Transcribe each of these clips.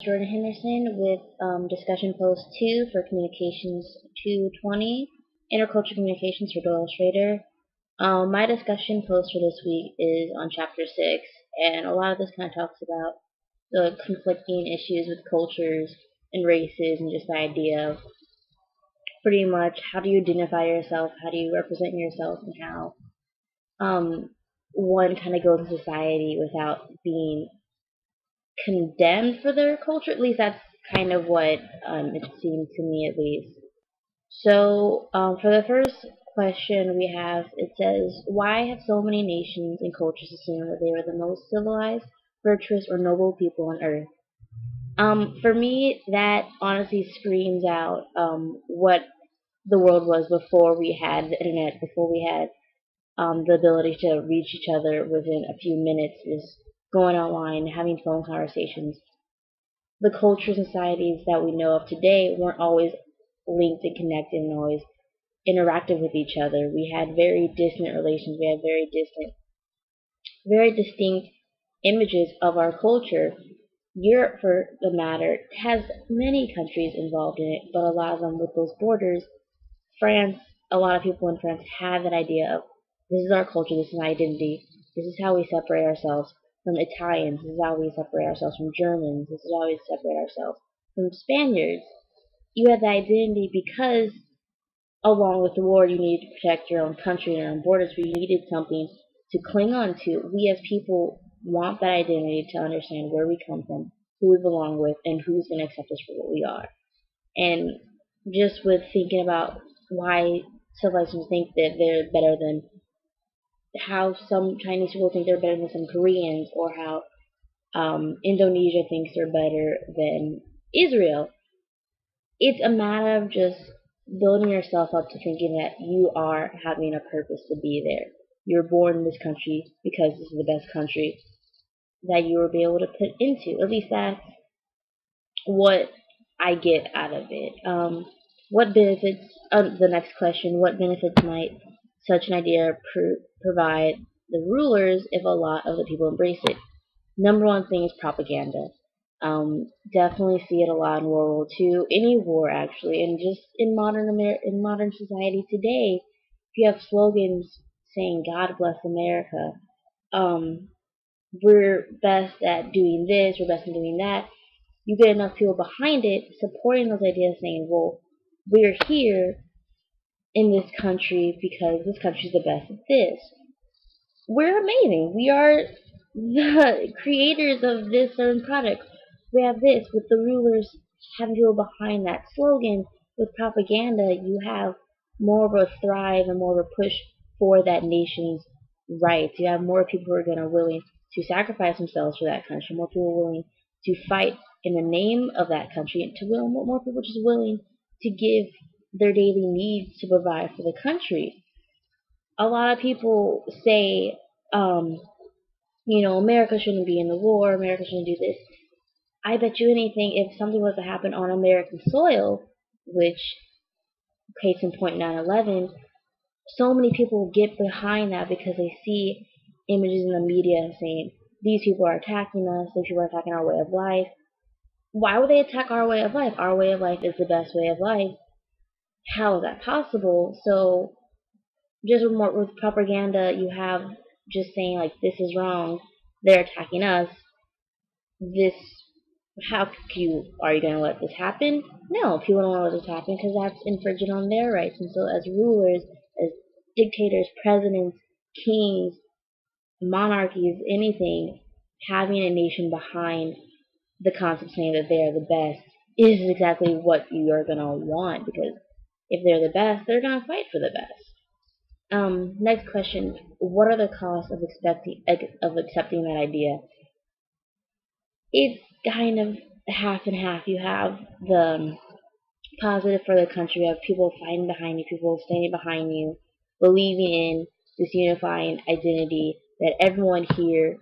Jordan Henderson with discussion post 2 for Communications 220, Intercultural Communications for Doyle Schrader. My discussion post for this week is on Chapter 6, and a lot of this kind of talks about the conflicting issues with cultures and races and just the idea of pretty much how do you identify yourself, how do you represent yourself, and how one kind of goes in society without being condemned for their culture. At least that's kind of what it seemed to me, at least. So, for the first question we have, it says, why have so many nations and cultures assumed that they were the most civilized, virtuous, or noble people on earth? For me, that honestly screams out what the world was before we had the internet, before we had the ability to reach each other within a few minutes, just going online, having phone conversations. The cultures and societies that we know of today weren't always linked and connected and always interactive with each other. We had very distant relations. We had very distant, very distinct images of our culture. Europe, for the matter, has many countries involved in it, but a lot of them with those borders. France, a lot of people in France have that idea of this is our culture, this is my identity, this is how we separate ourselves from Italians, this is how we separate ourselves from Germans, this is how we separate ourselves from Spaniards. You had that identity because, along with the war, you needed to protect your own country and your own borders, but you needed something to cling on to. We as people want that identity to understand where we come from, who we belong with, and who's going to accept us for what we are. And just with thinking about why civilizations think that they're better than how some Chinese people think they're better than some Koreans, or how Indonesia thinks they're better than Israel. It's a matter of just building yourself up to thinking that you are having a purpose to be there. You're born in this country because this is the best country that you will be able to put into. At least that's what I get out of it. What benefits, the next question, what benefits might such an idea provide the rulers if a lot of the people embrace it? Number one thing is propaganda. Definitely see it a lot in World War II, any war actually, and just in modern society today. If you have slogans saying "God bless America," we're best at doing this, we're best at doing that. You get enough people behind it supporting those ideas, saying, "Well, we're here in this country because this country's the best at this. We're amazing. We are the creators of this certain product. We have this." With the rulers having people behind that slogan, with propaganda, you have more of a thrive and more of a push for that nation's rights. You have more people who are going to willing to sacrifice themselves for that country, more people willing to fight in the name of that country, and more people just willing to give their daily needs to provide for the country. A lot of people say, America shouldn't be in the war, America shouldn't do this. I bet you anything, if something was to happen on American soil, which, case in point 9/11, so many people get behind that because they see images in the media saying, these people are attacking us, these people are attacking our way of life. Why would they attack our way of life? Our way of life is the best way of life. How is that possible? So, just with propaganda, you have just saying, like, this is wrong, they're attacking us, this, are you going to let this happen? No, people don't want to let this happen because that's infringing on their rights. And so as rulers, as dictators, presidents, kings, monarchies, anything, having a nation behind the concept saying that they are the best is exactly what you are going to want, because if they're the best, they're going to fight for the best. Next question, what are the costs of accepting that idea? It's kind of half and half. You have the positive for the country. You have people fighting behind you, people standing behind you, believing in this unifying identity that everyone here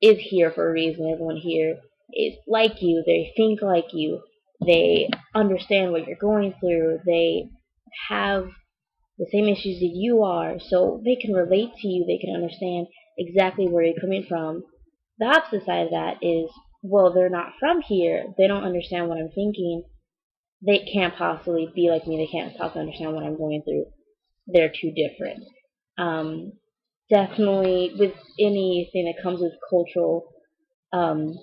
is here for a reason. Everyone here is like you. They think like you. They understand what you're going through. They have the same issues that you are, so they can relate to you. They can understand exactly where you're coming from. The opposite side of that is well, they're not from here, they don't understand what I'm thinking, they can't possibly be like me, they can't possibly understand what I'm going through. They're too different. Um, Definitely with anything that comes with cultural um,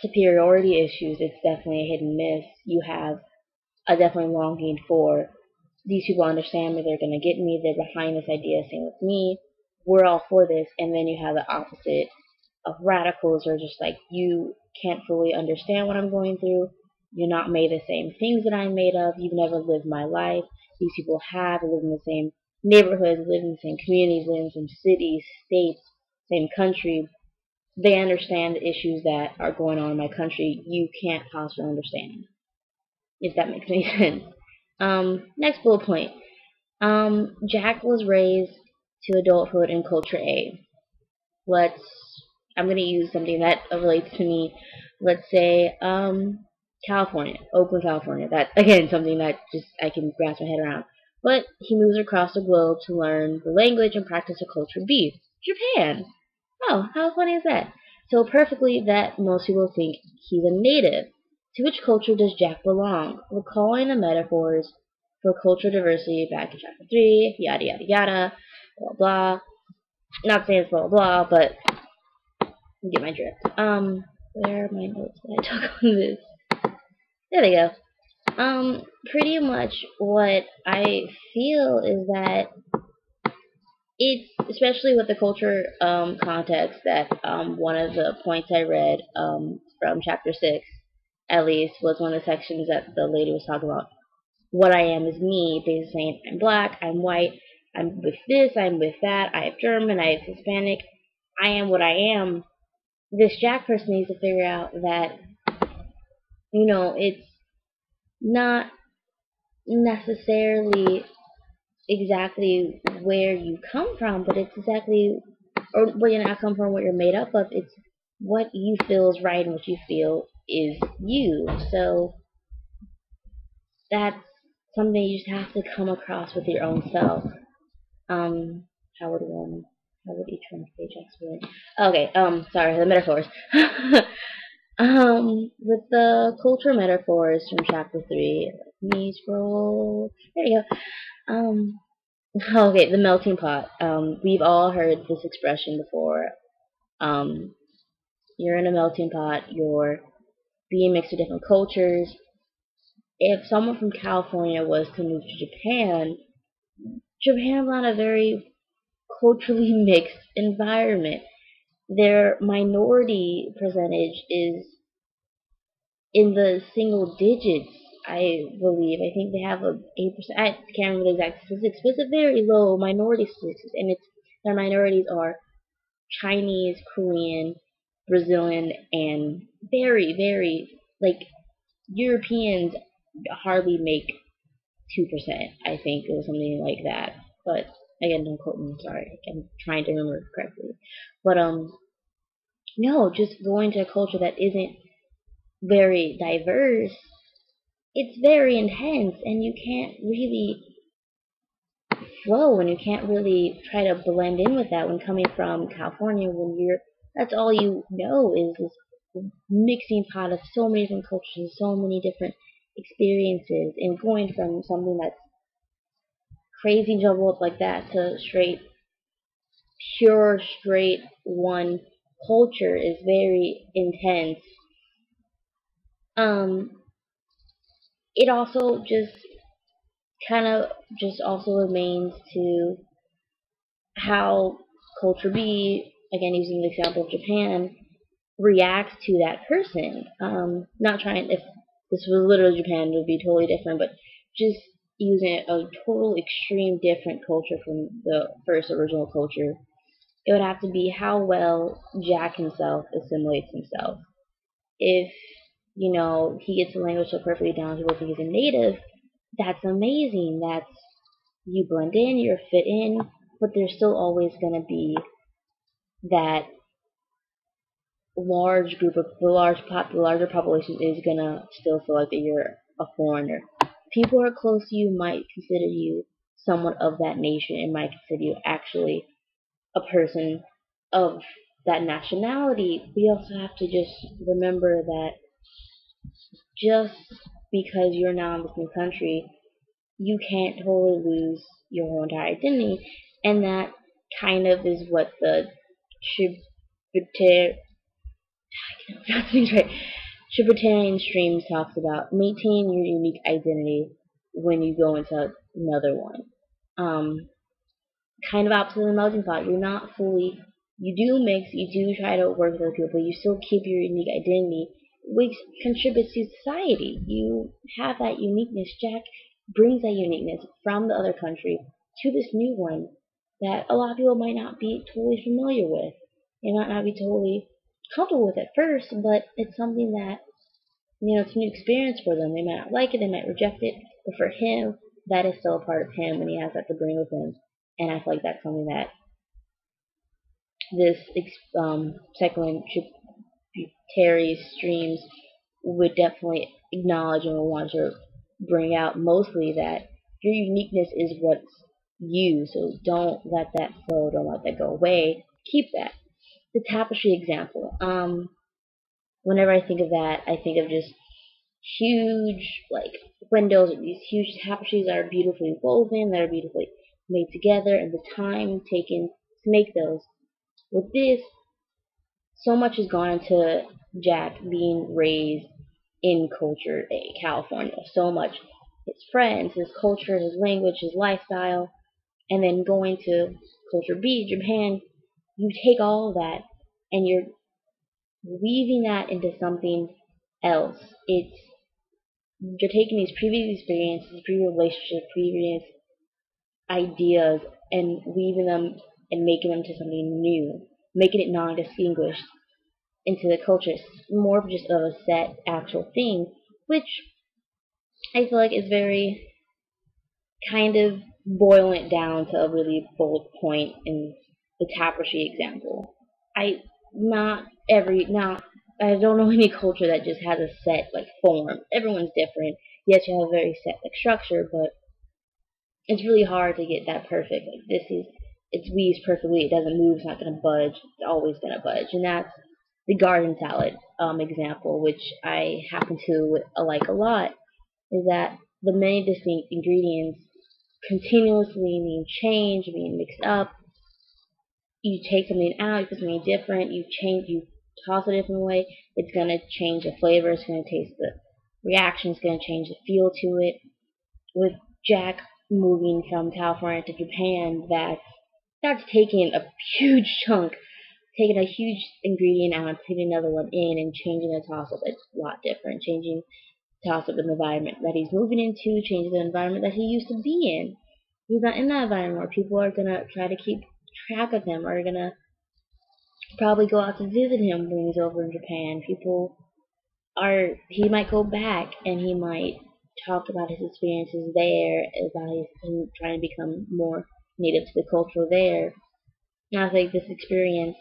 superiority issues, it's definitely a hit and miss. You have a definitely longing for these people understand me, they're gonna get me, they're behind this idea, same with me, we're all for this, and then you have the opposite of radicals, or just like you can't fully understand what I'm going through. You're not made the same things that I'm made of. You've never lived my life. These people have lived in the same neighborhoods, lived in the same communities, lived in the same cities, states, same country. They understand the issues that are going on in my country. You can't possibly understand, if that makes any sense. Next bullet point. Jack was raised to adulthood in culture A. Let's I'm gonna use something that relates to me. Let's say California, Oakland, California. That again something that just I can grasp my head around. But he moves across the globe to learn the language and practice a culture B, Japan. Oh, how funny is that? So perfectly that most people think he's a native. To which culture does Jack belong? Recalling the metaphors for cultural diversity back in chapter 3, yada yada yada, blah blah. Not saying it's blah blah, but you get my drift. Where are my notes that I took on this? There they go. Pretty much what I feel is that it's, especially with the culture context, that one of the points I read from chapter 6, at least, was one of the sections that the lady was talking about. What I am is me, basically saying I'm black, I'm white, I'm with this, I'm with that, I have German, I have Hispanic, I am what I am. This Jack person needs to figure out that, it's not necessarily exactly where you come from, but it's exactly, or where you not come from, what you're made up of. It's what you feel is right and what you feel is you. So that's something you just have to come across with your own self. How would each one page explain? Okay, sorry, the metaphors. With the culture metaphors from chapter 3, let me scroll. There you go. Okay, the melting pot. We've all heard this expression before. Um, you're in a melting pot, you're being mixed with different cultures. If someone from California was to move to Japan, Japan's not a very culturally mixed environment. Their minority percentage is in the single digits, I believe. I think they have a 8%. I can't remember the exact statistics, but it's a very low minority statistics, and their minorities are Chinese, Korean, Brazilian, and very, very, like, Europeans hardly make 2%. I think it was something like that. But again, don't quote me. Sorry, I'm trying to remember it correctly. But no, just going to a culture that isn't very diverse, it's very intense, and you can't really flow, and you can't really try to blend in with that when coming from California, when that's all you know is this mixing pot of so many different cultures and so many different experiences, and going from something that's crazy jumbled up like that to straight one culture is very intense. Um, it also just kind of just also remains to how culture B, again using the example of Japan, reacts to that person. Not trying, if this was literally Japan, it would be totally different, but just using a total extreme different culture from the first original culture, it would have to be how well Jack himself assimilates himself. If, he gets the language so perfectly down to where he's a native, that's amazing. That's, you blend in, you're fit in, but there's still always going to be that large group of the larger population is gonna still feel like that you're a foreigner. People who are close to you might consider you someone of that nation and might consider you actually a person of that nationality, we also have to just remember that just because you're now in this new country, you can't totally lose your whole entire identity, and that kind of is what the Tributarian, right, Tributarian streams talks about. Maintain your unique identity when you go into another one. Um, Kind of opposite of the melting pot. You're not fully. You do mix. You do try to work with other people, but you still keep your unique identity, which contributes to society. You have that uniqueness. Jack brings that uniqueness from the other country to this new one that a lot of people might not be totally familiar with. They might not be totally comfortable with at first, but it's something that, it's a new experience for them. They might not like it, they might reject it, but for him, that is still a part of him, and he has that to bring with him. And I feel like that's something that this second one, Terry's streams, would definitely acknowledge and would want to bring out, mostly that your uniqueness is what's you, so don't let that flow, don't let that go away, keep that. The tapestry example. Whenever I think of that, I think of just huge, like, windows, these huge tapestries that are beautifully woven, that are beautifully made together, and the time taken to make those. With this, so much has gone into Jack being raised in culture, California. So much. His friends, his culture, his language, his lifestyle, and then going to culture B, Japan. You take all of that and you're weaving that into something else. You're taking these previous experiences, previous relationships, previous ideas, and weaving them and making them to something new, making it non-distinguished into the culture. It's more of just a set actual thing, which I feel like is very kind of boiling it down to a really bold point in the tapestry example. I not every now I don't know any culture that just has a set like form. Everyone's different. Yes, you have a very set like structure, but it's really hard to get that perfect. Like it's weaves perfectly. It doesn't move. It's not gonna budge. It's always gonna budge, and that's the garden salad example, which I happen to like a lot. Is that the many distinct ingredients continuously being changed, being mixed up. You take something out, you put something different, you toss it a different way. It's gonna change the flavor. It's gonna taste the reaction. It's gonna change the feel to it. With Jack moving from California to Japan, that's taking a huge chunk, taking a huge ingredient out and putting another one in and changing the toss up. It's a lot different. Changing the toss up in the environment that he's moving into, changing the environment that he used to be in. He's not in that environment where people are gonna try to keep track of him, are gonna probably go out to visit him when he's over in Japan. He might go back and he might talk about his experiences there, about him trying to become more native to the culture there. And I think this experience,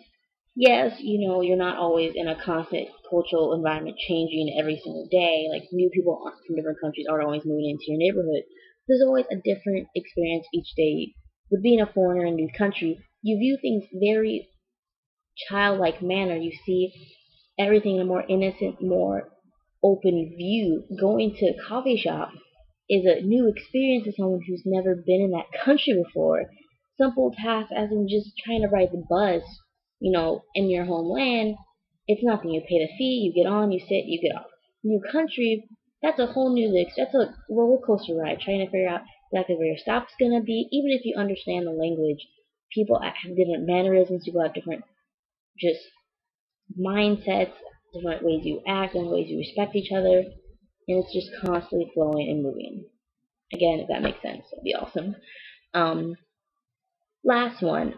yes, you're not always in a constant cultural environment changing every single day. Like, new people from different countries aren't always moving into your neighborhood. There's always a different experience each day. With being a foreigner in a new country, you view things very childlike manner. You see everything in a more innocent, more open view. Going to a coffee shop is a new experience to someone who's never been in that country before. Simple tasks as in just trying to ride the bus, in your homeland, it's nothing. You pay the fee, you get on, you sit, you get off. New country, that's a whole new that's a roller coaster ride, trying to figure out exactly where your stop's gonna be. Even if you understand the language, people have different mannerisms, people have different just mindsets, different ways you act, different ways you respect each other, and it's just constantly flowing and moving. Again, if that makes sense, that'd be awesome. Um, Last one.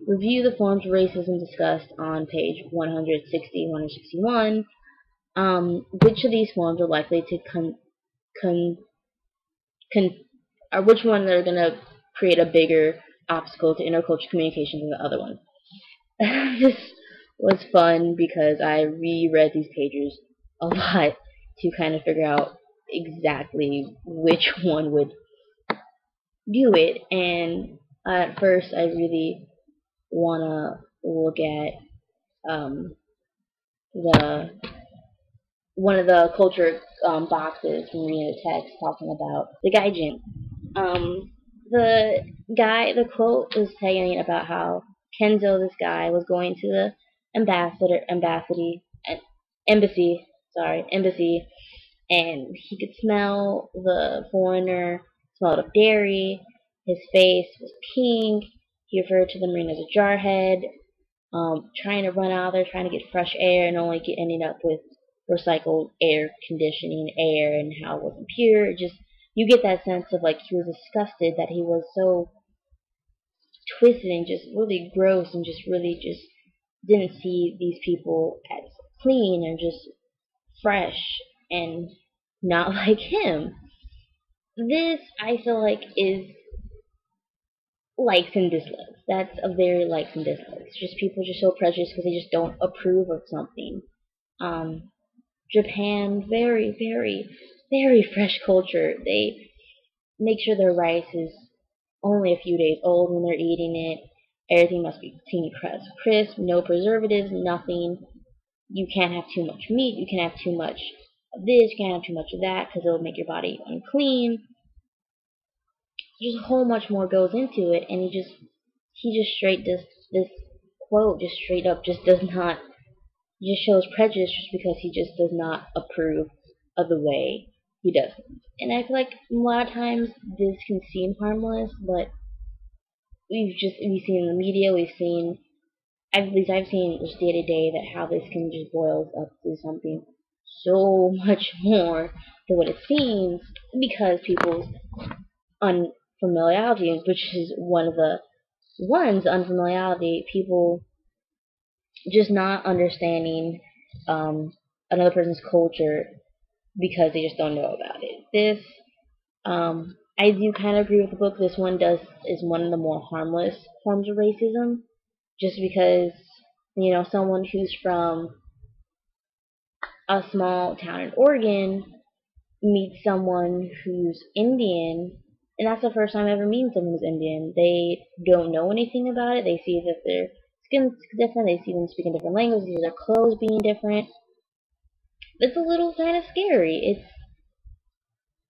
Review the forms of racism discussed on page 160, 161. Which of these forms are likely to con, or which one are going to create a bigger obstacle to intercultural communication than the other one? This was fun because I reread these pages a lot to kind of figure out exactly which one would do it. And at first, I really want to look at um, the one of the culture boxes from reading the text talking about the gaijin. The the quote was saying about how Kenzo, this guy, was going to the embassy, embassy, and he could smell the foreigner, smelled of dairy, his face was pink, he referred to the marine as a jarhead, trying to run out there, trying to get fresh air, and ending up with recycled air conditioning air, and how it wasn't pure. Just you get that sense of like he was disgusted that he was so twisted and just really gross and just really just didn't see these people as clean and just fresh and not like him. This I feel like is likes and dislikes. That's a very likes and dislikes. Just people just so prejudiced because they just don't approve of something. Um, Japan, very, very, very fresh culture. They make sure their rice is only a few days old when they're eating it. Everything must be teeny crisp, no preservatives, nothing. You can't have too much meat. You can't have too much of this. You can't have too much of that because it'll make your body unclean. Just a whole much more goes into it, and he just straight does this quote just straight up just does not just shows prejudice just because he just does not approve of the way he does it. And I feel like a lot of times this can seem harmless, but we've seen in the media, we've seen at least I've seen just day to day that how this can just boils up to something so much more than what it seems because people's unfamiliarity, which is one of the ones unfamiliarity, people just not understanding another person's culture because they just don't know about it. I do kind of agree with the book. This one is one of the more harmless forms of racism, just because someone who's from a small town in Oregon meets someone who's Indian, and that's the first time ever meeting someone who's Indian. They don't know anything about it. They see that their skin's different. They see them speaking different languages. They see their clothes being different. It's a little kind of scary. It's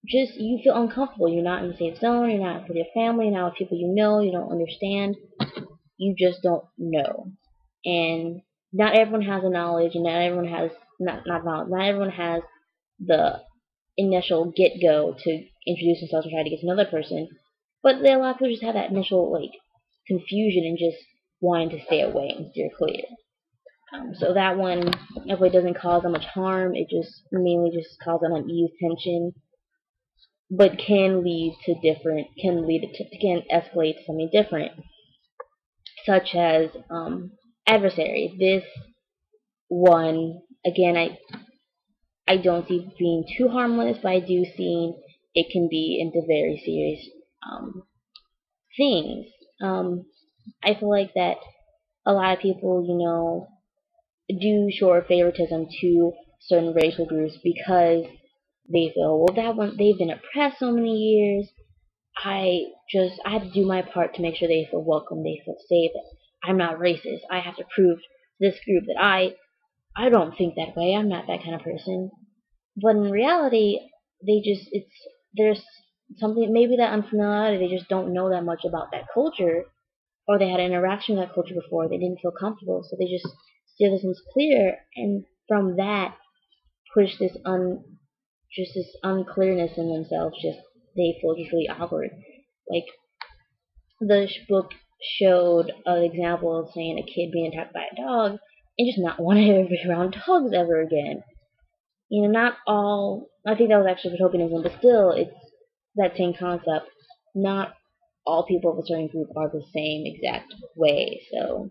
just you feel uncomfortable. You're not in the safe zone. You're not with your family. You're not with people you know. You don't understand. You just don't know. And not everyone has the knowledge, and not everyone has not knowledge. Not everyone has the initial get go to introduce themselves and try to get to know another person. But a lot of people just have that initial confusion and just wanting to stay away and steer clear. So that one, if it doesn't cause that much harm, it just mainly just causes unease, tension, but can escalate to something different, such as adversaries. This one, again, I don't see being too harmless, but I do see it can be into very serious things. I feel like that a lot of people, do show favoritism to certain racial groups because they feel, well, that one they've been oppressed so many years. I have to do my part to make sure they feel welcome, they feel safe. I'm not racist. I have to prove to this group that I don't think that way. I'm not that kind of person. But in reality, there's something, maybe that unfamiliarity, they just don't know that much about that culture, or they had an interaction with that culture before, they didn't feel comfortable, so they just steer this one's clear, and from that push this unclearness in themselves, just they feel just really awkward. Like the book showed an example of saying a kid being attacked by a dog and just not wanting to be around dogs ever again. Not all, I think that was actually tokenism, but still, it's that same concept. Not all people of a certain group are the same exact way, so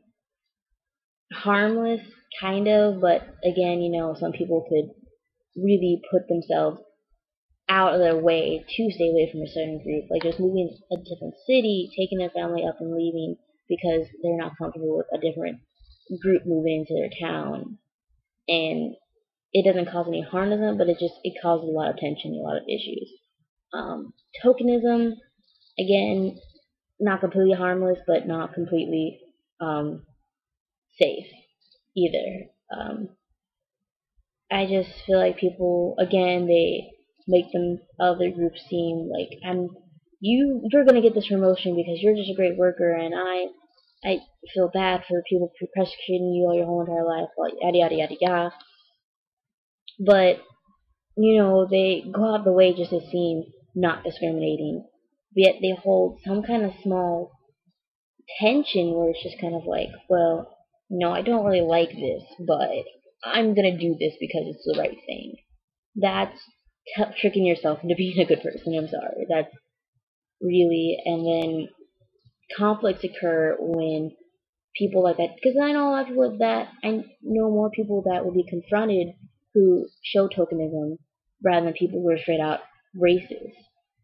harmless, kind of, but again, some people could really put themselves out of their way to stay away from a certain group, like just moving to a different city, taking their family up and leaving because they're not comfortable with a different group moving into their town. And it doesn't cause any harm to them, but it causes a lot of tension, a lot of issues. Tokenism, again, not completely harmless, but not completely safe. either. I just feel like people, again, they make them other groups seem like you're gonna get this promotion because you're just a great worker, and I feel bad for people persecuting you all your whole entire life, like yada yada yada yada. But they go out the way just to seem not discriminating, yet they hold some kind of small tension where it's just kind of like, well, no, I don't really like this, but I'm gonna do this because it's the right thing. That's tricking yourself into being a good person. I'm sorry. That's really, and then conflicts occur when people like that, because I know a lot of people that I know more people that will be confronted who show tokenism rather than people who are straight out racist.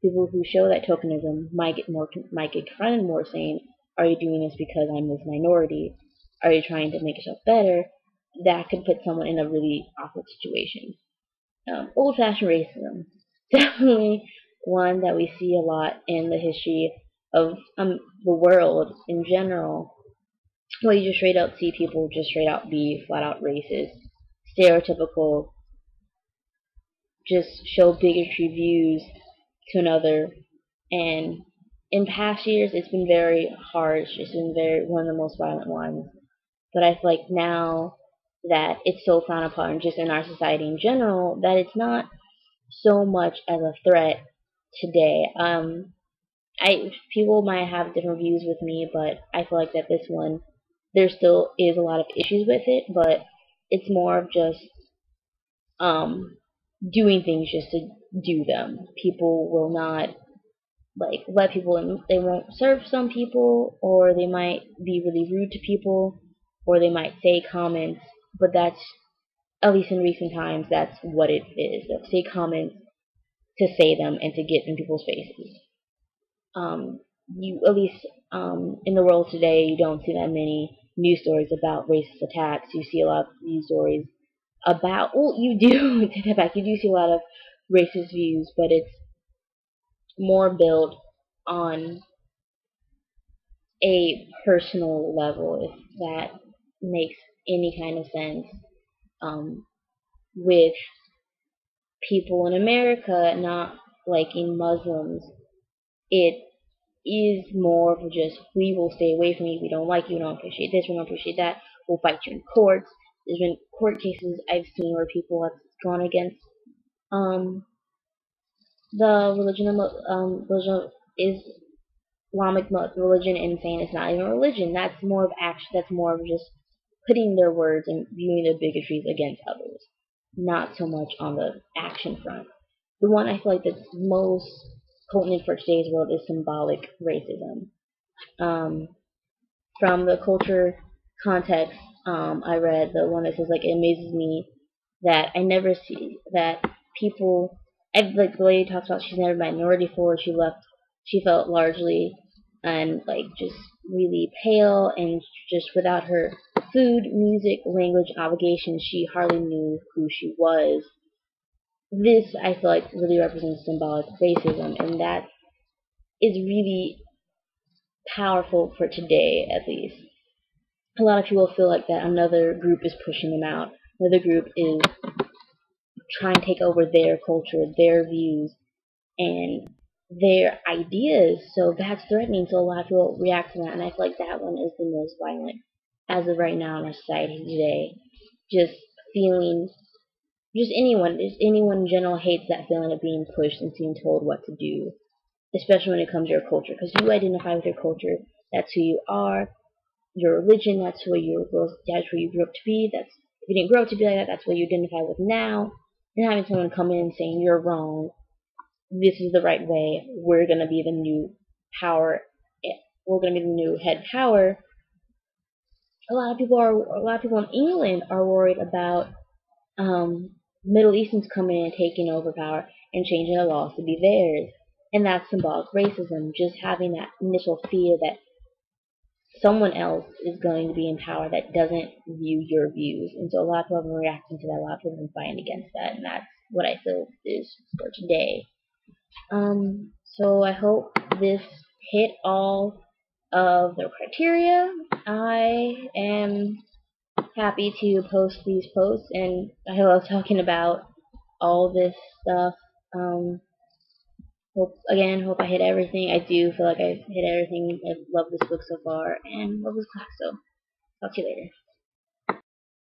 People who show that tokenism might get confronted more, saying, "Are you doing this because I'm this minority? Are you trying to make yourself better?" That could put someone in a really awkward situation. Old-fashioned racism, definitely one that we see a lot in the history of the world in general. Well, you just straight out see people just straight out be flat out racist, stereotypical, just show bigotry views to another. And in past years, it's been very harsh. It's been very one of the most violent ones. But I feel like now that it's so frowned upon, just in our society in general, that it's not so much as a threat today. I People might have different views with me, but I feel like that this one, there still is a lot of issues with it, but it's more of just um doing things just to do them. People will not like let people in. They won't serve some people, or they might be really rude to people, or they might say comments, but that's, at least in recent times, that's what it is. They'll say comments to say them and to get in people's faces. You, at least in the world today, you don't see that many news stories about racist attacks. You see a lot of news stories about, well, you do take that back. You do see a lot of racist views, but it's more built on a personal level, if that makes any kind of sense. With people in America not liking Muslims, it is more of just, we will stay away from you, we don't like you, we don't appreciate this, we don't appreciate that, we'll fight you in courts. There's been court cases I've seen where people have gone against um the religion of Islamic religion and saying it's not even a religion. That's more of action. That's more of just putting their words and viewing their bigotries against others, not so much on the action front. The one I feel like that's most potent for today's world is symbolic racism. Um, from the culture context, I read the one that says like, it amazes me that I never see that people. I like the lady talks about she's never minority before. She left. She felt largely and like just really pale and just without her food, music, language obligations. She hardly knew who she was. This I feel like really represents symbolic racism, and that is really powerful for today, at least. A lot of people feel like that another group is pushing them out. Another group is trying to take over their culture, their views, and their ideas. So that's threatening. So a lot of people react to that, and I feel like that one is the most violent as of right now in our society today. Just feeling, just anyone in general hates that feeling of being pushed and being told what to do, especially when it comes to your culture, because you identify with your culture. That's who you are. Your religion, that's that's who you grew up to be. That's, if you didn't grow up to be like that, that's what you identify with now. And having someone come in saying you're wrong, this is the right way. We're gonna be the new power. We're gonna be the new head power. A lot of people in England are worried about Middle Easterns coming in and taking over power and changing the laws to be theirs. And that's symbolic racism. Just having that initial fear that someone else is going to be in power that doesn't view your views. And so a lot of people have been reacting to that, a lot of people have been fighting against that, and that's what I feel is for today. So I hope this hit all of the criteria. I am happy to post these posts, and I love talking about all this stuff. Hope I hit everything. I do feel like I hit everything. I love this book so far, and love this class. So talk to you later.